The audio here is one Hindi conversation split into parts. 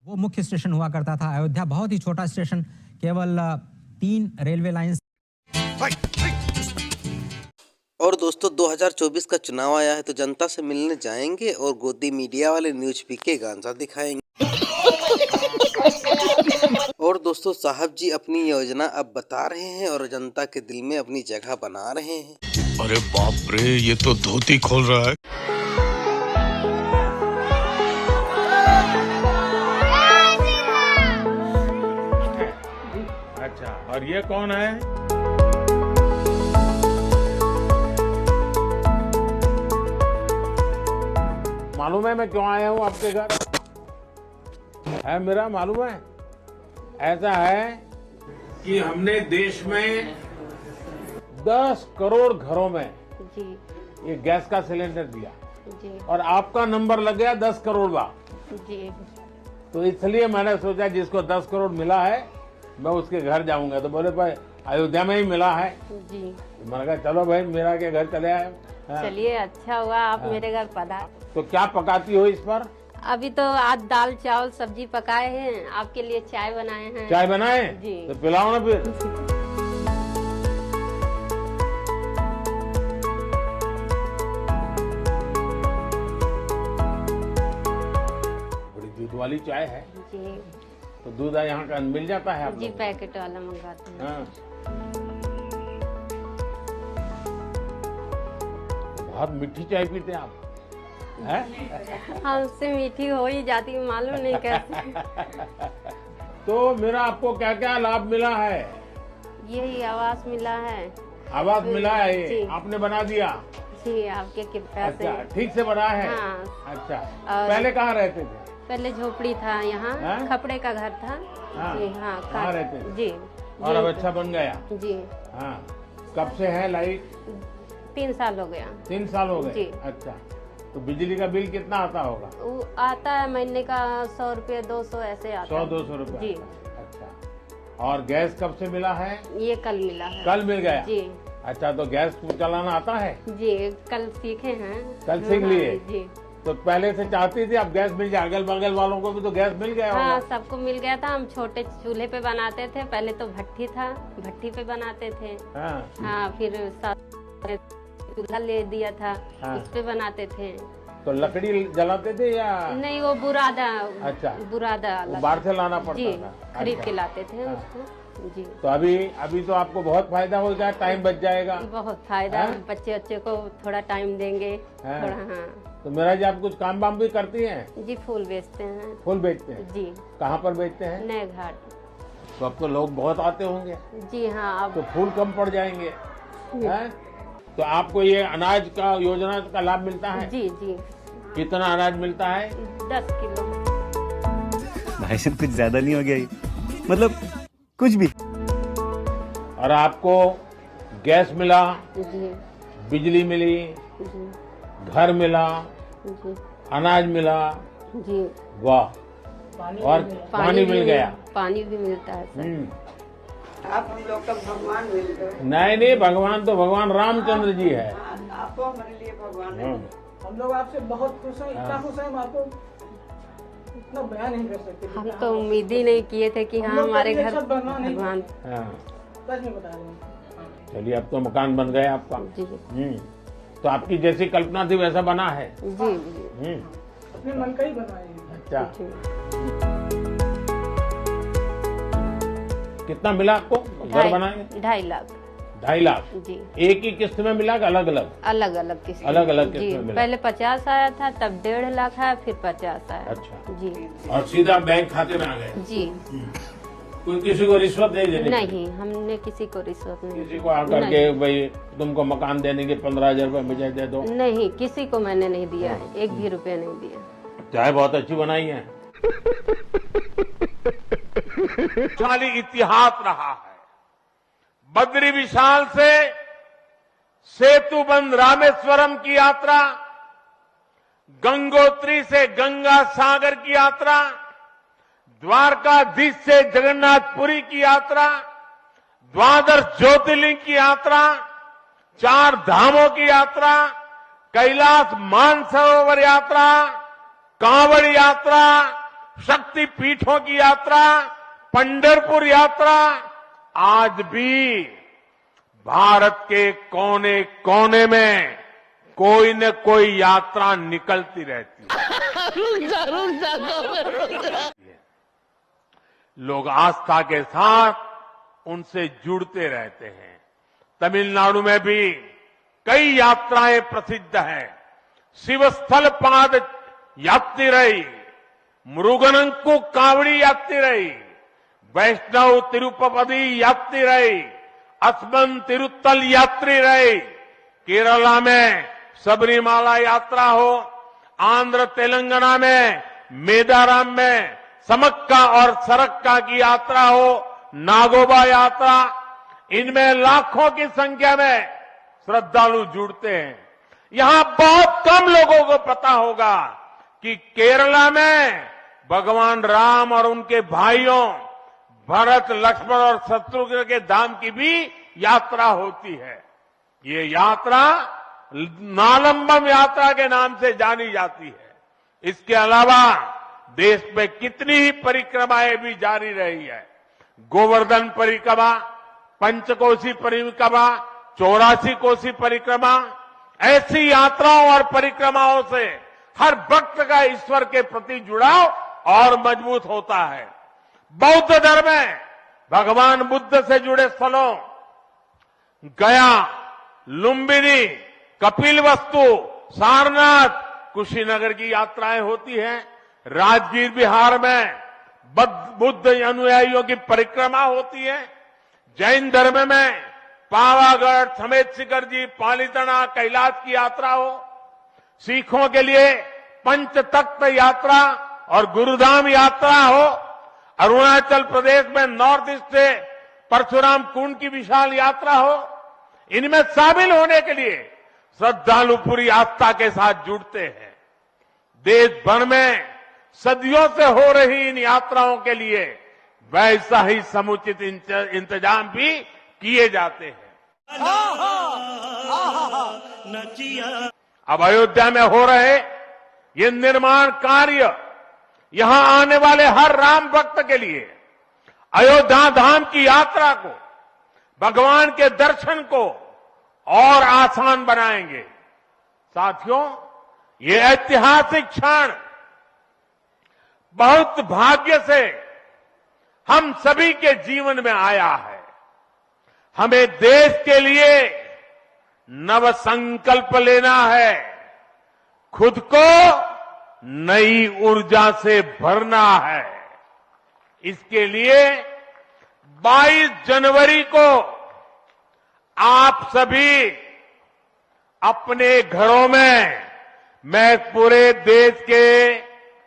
वो मुख्य स्टेशन हुआ करता था। अयोध्या बहुत ही छोटा स्टेशन, केवल 3 रेलवे लाइन। और दोस्तों 2024 का चुनाव आया है तो जनता से मिलने जाएंगे और गोदी मीडिया वाले न्यूज पीके गांजा दिखाएंगे। और दोस्तों साहब जी अपनी योजना अब बता रहे हैं और जनता के दिल में अपनी जगह बना रहे हैं। अरे बाप रे, ये तो धोती खोल रहा है। अच्छा, और ये कौन है? मालूम है मैं क्यों आया हूँ आपके घर? है मेरा मालूम है? ऐसा है कि हमने देश में 10 करोड़ घरों में जी ये गैस का सिलेंडर दिया जी और आपका नंबर लग गया 10 करोड़ बा। जी तो इसलिए मैंने सोचा जिसको 10 करोड़ मिला है मैं उसके घर जाऊंगा। तो बोले भाई अयोध्या में ही मिला है। जी तो मैंने कहा चलो भाई मेरा के घर चले आए। हाँ। चलिए, अच्छा हुआ आप मेरे घर पधार। तो क्या पकाती हो इस पर? अभी तो आज दाल चावल सब्जी पकाए हैं, आपके लिए चाय बनाए हैं। चाय बनाए? जी। तो पिलाओ ना फिर। बड़ी दूध वाली चाय है। जी तो दूध यहाँ का मिल जाता है आप जी, लोगों को? पैकेट वाला मंगाते हैं। हाँ। बहुत मीठी चाय पीते हैं आप? हैं? हमसे मीठी हो ही जाती, मालूम नहीं कैसे। तो मेरा आपको क्या क्या लाभ मिला है? यही आवास मिला है। आवास मिला है ये? जी। आपने बना दिया? जी, आपके कृपया से। अच्छा, ठीक से बना है? हाँ। अच्छा, और- पहले कहाँ रहते थे? पहले झोपड़ी था यहाँ, हाँ? खपड़े का घर था। हाँ। जी हाँ, कहाँ रहते थे? जी और जी, अब अच्छा बन गया? जी हाँ। कब से है लाइट? 3 साल हो गया। 3 साल हो गए? जी। अच्छा, तो बिजली का बिल कितना आता होगा? वो आता है महीने का 100 रुपये 200 ऐसे आता है। 100-200 रुपए? जी। अच्छा, और गैस कब से मिला है? ये कल मिला है। कल मिल गया? जी अच्छा, तो गैस चलाना आता है? जी, कल सीखे हैं। कल सीख हाँ, लिए? जी तो पहले से चाहती थी अब गैस मिल जाए? अगल बगल वालों को भी तो गैस मिल गया हाँ, होगा? सबको मिल गया था। हम छोटे चूल्हे पे बनाते थे, पहले तो भट्ठी था, भट्ठी पे बनाते थे। हाँ। हाँ, फिर चूल्हा ले दिया था, हाँ। उस पे बनाते थे। तो लकड़ी जलाते थे या? नहीं, वो बुरादा। अच्छा। बुरादा वो बाहर से लाना पड़ता जी, था? खरीद अच्छा। के लाते थे हाँ। उसको। जी, तो अभी तो आपको बहुत फायदा हो गया, टाइम बच जाएगा। बहुत फायदा। हाँ? बच्चे को थोड़ा टाइम देंगे। हाँ। थोड़ा हाँ तो मेरा जी आप कुछ काम वाम भी करती हैं? जी, फूल बेचते हैं। फूल बेचते हैं? जी, कहाँ पर बेचते हैं? नए घाट। तो अब तो लोग बहुत आते होंगे, जी हाँ, अब तो फूल कम पड़ जाएंगे हैं? तो आपको ये अनाज का योजना का लाभ मिलता है? जी जी, कितना अनाज मिलता है? 10 किलो। भाई साहब कुछ ज्यादा नहीं हो गया ये? मतलब कुछ भी। और आपको गैस मिला, जी बिजली मिली, जी घर मिला, जी अनाज मिला, जी, वाह। और पानी मिल गया। पानी भी मिलता है सर। आप हम लोग का भगवान मिल गए। नहीं, भगवान तो भगवान रामचंद्र जी है। आपको हमारे लिए भगवान है। हम लोग आपसे बहुत खुश हैं, इतना खुश हैं हम आपको इतना बयान नहीं कर सकते। हम तो उम्मीद ही नहीं किए थे कि हाँ हमारे घर सब भगवान नहीं, भगवान। हाँ। सच में बता रहे हैं। चलिए, अब तो मकान बन गया आपका। जी तो आपकी जैसी कल्पना थी वैसा बना है। जी जी अपने मन का ही बनाए हैं। अच्छा, जी। कितना मिला आपको घर बनाए? 2.5 लाख। 2.5 लाख? जी, एक ही किस्त में मिला कि अलग अलग? अलग अलग किस्त। अलग-अलग किस्त जी, में मिला। पहले 50 आया था, तब 1.5 लाख आया, फिर 50 आया। अच्छा। जी और सीधा बैंक खाते में आ गए? जी, कोई किसी को रिश्वत नहीं देनी? नहीं, हमने किसी को रिश्वत नहीं किसी दी। को आकर के भाई तुमको मकान देने के 15,000 रुपए मुझे दे दो? नहीं, किसी को मैंने नहीं दिया है, 1 भी रुपया नहीं दिया। चाय बहुत अच्छी बनाई है। शाली इतिहास रहा है। बद्री विशाल से सेतुबंध रामेश्वरम की यात्रा, गंगोत्री से गंगा सागर की यात्रा, द्वारकाधीश से जगन्नाथपुरी की यात्रा, द्वादश ज्योतिर्लिंग की यात्रा, 4 धामों की यात्रा, कैलाश मानसरोवर यात्रा, कांवड़ यात्रा, शक्ति पीठों की यात्रा, पंढरपुर यात्रा आज भी भारत के कोने कोने में कोई न कोई यात्रा निकलती रहती है। लोग आस्था के साथ उनसे जुड़ते रहते हैं। तमिलनाडु में भी कई यात्राएं प्रसिद्ध हैं। शिवस्थल पाद यात्रिरई, मुरुगनंकु कावड़ी यात्रिरई, वैष्णव तिरुपति यात्रिरई, अस्मन तिरुत्तल यात्रिरई, केरला में सबरीमाला यात्रा हो, आंध्र तेलंगाना में मेदाराम में समक्का और सरक्का की यात्रा हो, नागोबा यात्रा, इनमें लाखों की संख्या में श्रद्धालु जुड़ते हैं। यहां बहुत कम लोगों को पता होगा कि केरला में भगवान राम और उनके भाइयों भरत, लक्ष्मण और शत्रुघ्न के धाम की भी यात्रा होती है। ये यात्रा नालंबम यात्रा के नाम से जानी जाती है। इसके अलावा देश में कितनी ही परिक्रमाएं भी जारी रही है। गोवर्धन परिक्रमा, पंचकोशी परिक्रमा, 84 कोसी परिक्रमा, ऐसी यात्राओं और परिक्रमाओं से हर भक्त का ईश्वर के प्रति जुड़ाव और मजबूत होता है। बौद्ध धर्म में भगवान बुद्ध से जुड़े स्थलों गया, लुम्बिनी, कपिलवस्तु, सारनाथ, कुशीनगर की यात्राएं होती हैं। राजगीर बिहार में बुद्ध अनुयायियों की परिक्रमा होती है। जैन धर्म में पावागढ़, समेत शिखर जी, पालीताना, कैलाश की यात्रा हो। सिखों के लिए पंच तख्त यात्रा और गुरुधाम यात्रा हो। अरुणाचल प्रदेश में नॉर्थ ईस्ट से परशुराम कुंड की विशाल यात्रा हो। इनमें शामिल होने के लिए श्रद्धालु पूरी आस्था के साथ जुड़ते हैं। देश भर में सदियों से हो रही इन यात्राओं के लिए वैसा ही समुचित इंतजाम भी किए जाते हैं। अब अयोध्या में हो रहे ये निर्माण कार्य यहां आने वाले हर राम भक्त के लिए अयोध्या धाम की यात्रा को, भगवान के दर्शन को और आसान बनाएंगे। साथियों, ये ऐतिहासिक क्षण बहुत भाग्य से हम सभी के जीवन में आया है। हमें देश के लिए नव संकल्प लेना है, खुद को नई ऊर्जा से भरना है। इसके लिए 22 जनवरी को आप सभी अपने घरों में, मैं पूरे देश के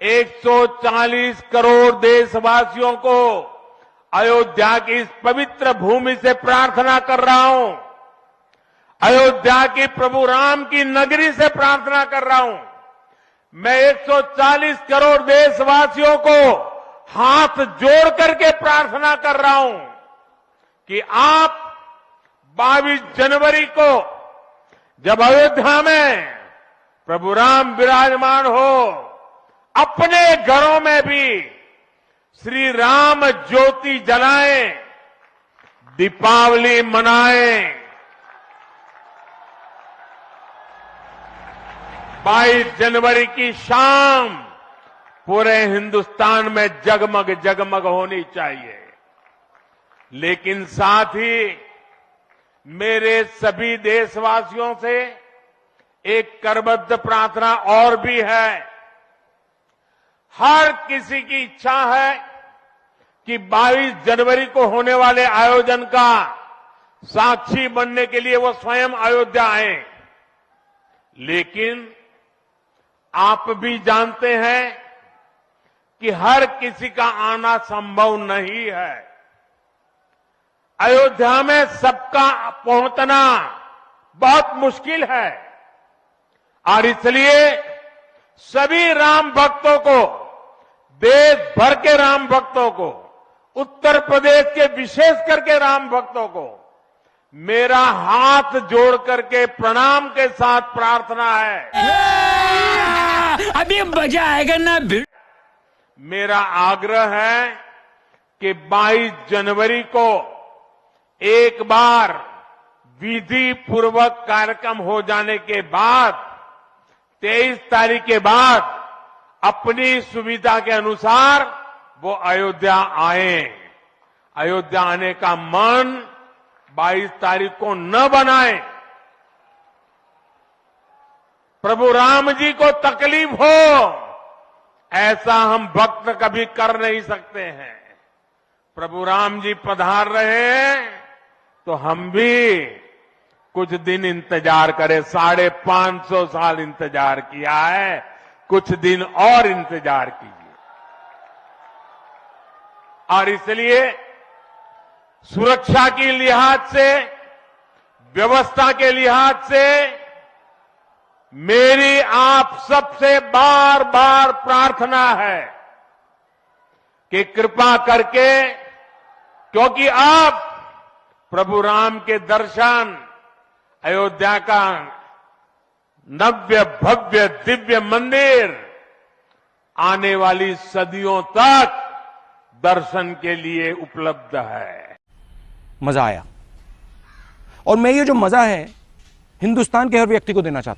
140 करोड़ देशवासियों को अयोध्या की इस पवित्र भूमि से प्रार्थना कर रहा हूं। अयोध्या की प्रभु राम की नगरी से प्रार्थना कर रहा हूं। मैं 140 करोड़ देशवासियों को हाथ जोड़ करके प्रार्थना कर रहा हूं कि आप 22 जनवरी को जब अयोध्या में प्रभु राम विराजमान हो, अपने घरों में भी श्री राम ज्योति जलाएं, दीपावली मनाएं। 22 जनवरी की शाम पूरे हिंदुस्तान में जगमग जगमग होनी चाहिए। लेकिन साथ ही मेरे सभी देशवासियों से एक करबद्ध प्रार्थना और भी है। हर किसी की इच्छा है कि 22 जनवरी को होने वाले आयोजन का साक्षी बनने के लिए वो स्वयं अयोध्या आए। लेकिन आप भी जानते हैं कि हर किसी का आना संभव नहीं है। अयोध्या में सबका पहुंचना बहुत मुश्किल है और इसलिए सभी राम भक्तों को, देश भर के राम भक्तों को, उत्तर प्रदेश के विशेष करके राम भक्तों को मेरा हाथ जोड़ करके प्रणाम के साथ प्रार्थना है। अभी मजा आएगा ना। मेरा आग्रह है कि 22 जनवरी को एक बार विधि पूर्वक कार्यक्रम हो जाने के बाद 23 तारीख के बाद अपनी सुविधा के अनुसार वो अयोध्या आए। अयोध्या आने का मन 22 तारीख को न बनाए। प्रभु राम जी को तकलीफ हो ऐसा हम भक्त कभी कर नहीं सकते हैं। प्रभु राम जी पधार रहे हैं तो हम भी कुछ दिन इंतजार करें। 550 साल इंतजार किया है, कुछ दिन और इंतजार कीजिए। और इसलिए सुरक्षा के लिहाज से, व्यवस्था के लिहाज से मेरी आप सबसे बार बार प्रार्थना है कि कृपा करके, क्योंकि अब प्रभु राम के दर्शन, अयोध्या का नव्य भव्य दिव्य मंदिर आने वाली सदियों तक दर्शन के लिए उपलब्ध है। मजा आया, और मैं ये जो मजा है हिंदुस्तान के हर व्यक्ति को देना चाहता हूं।